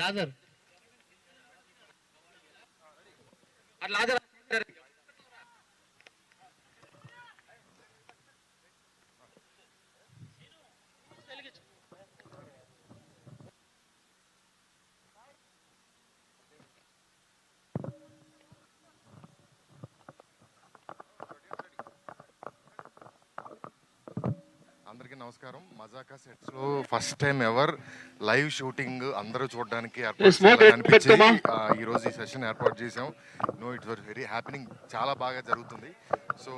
లాజర్ లాజర్ అందరికీ నమస్కారం. మజాకా సెట్స్ లో first time ever live shooting అందరూ చూడడానికి అనిపించి ఈ రోజు ఈ సెషన్ ఏర్పాటు చేసాం. ఇట్స్ వెరీ హ్యాపెనింగ్, చాలా బాగా జరుగుతుంది. సో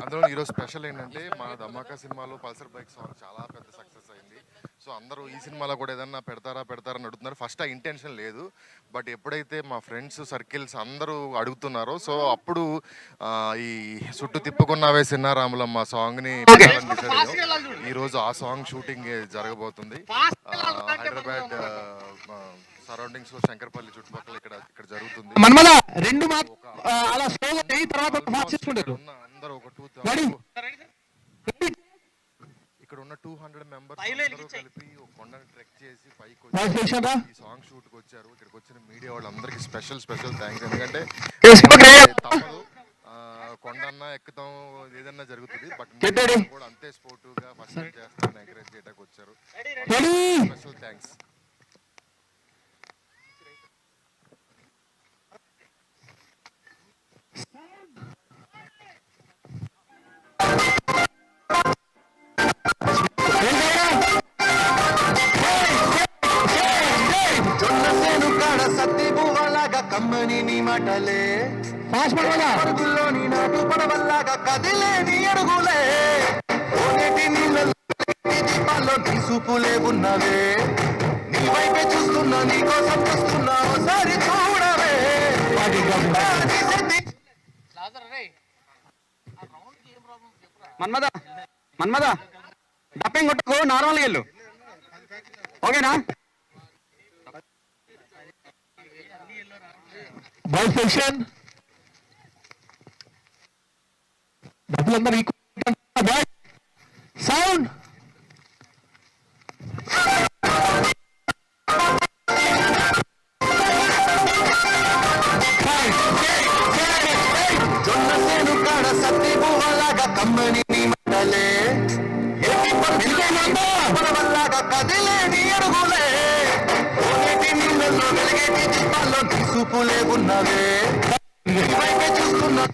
అందులో ఈరోజు స్పెషల్ ఏంటంటే మా ధమాకా సినిమాలో పల్సర్ బైక్ సాంగ్ చాలా పెద్ద సక్సెస్ అయింది. సో అందరూ ఈ సినిమాలో కూడా ఏదన్నా పెడతారని అడుగుతున్నారు. ఫస్ట్ ఆ ఇంటెన్షన్ లేదు, బట్ ఎప్పుడైతే మా ఫ్రెండ్స్ సర్కిల్స్ అందరూ అడుగుతున్నారో సో అప్పుడు ఈ చుట్టూ తిప్పుకున్నావే సిన్నారాములమ్మ సాంగ్ని ఈరోజు ఆ సాంగ్ షూటింగ్ జరగబోతుంది. హైదరాబాద్ సరౌండింగ్స్ లో శంకర్పల్లి చుట్టుపక్కల ఇక్కడ జరుగుతుంది. అందరూ ఒక ఇక్కడ ఉన్న 200 మెంబర్స్ కలిపి ఒక కొండని ట్రెక్ చేసి పైకి వచ్చి ఈ సాంగ్ షూట్ కి వచ్చారు. ఇక్కడికి వచ్చిన మీడియా వాళ్ళందరికీ స్పెషల్ థ్యాంక్స్. ఎందుకంటే తప్పదు, కొండన్నా ఎక్కుతాం ఏదన్నా జరుగుతుంది, బట్ కూడా అంతే స్పోర్టివ్ గా ఫస్ట్ చేస్తాను ఎంకరేజ్ చేయడానికి వచ్చారు. Special thanks. కమ్మని నీ మాటలే అడుగుల్లోని నాటు పడవల్లాగా కదిలే నీ అడుగులే దీపాల్లో తీసుపులే ఉన్నవే నీ వైపే చూస్తున్నా నీ కోసం చూస్తున్నా ఒకసారి చూడవే. మన్మద డప్పింగ్ కొట్టుకో, నార్మల్గా వెళ్ళు, ఓకేనా? బాయ్ సెక్షన్ డబ్బులందరూ సౌండ్ జొన్న సేను కాడ సత్తి పువ్వలాగా కమ్మని నీ మాటలే పడవల్లాగా కదిలే నీ అడుగులే నీళ్ళల్లో వెలిగేటి దీపాల్లో తీసుపులే ఉన్నవే నీ వైపే చూస్తున్నా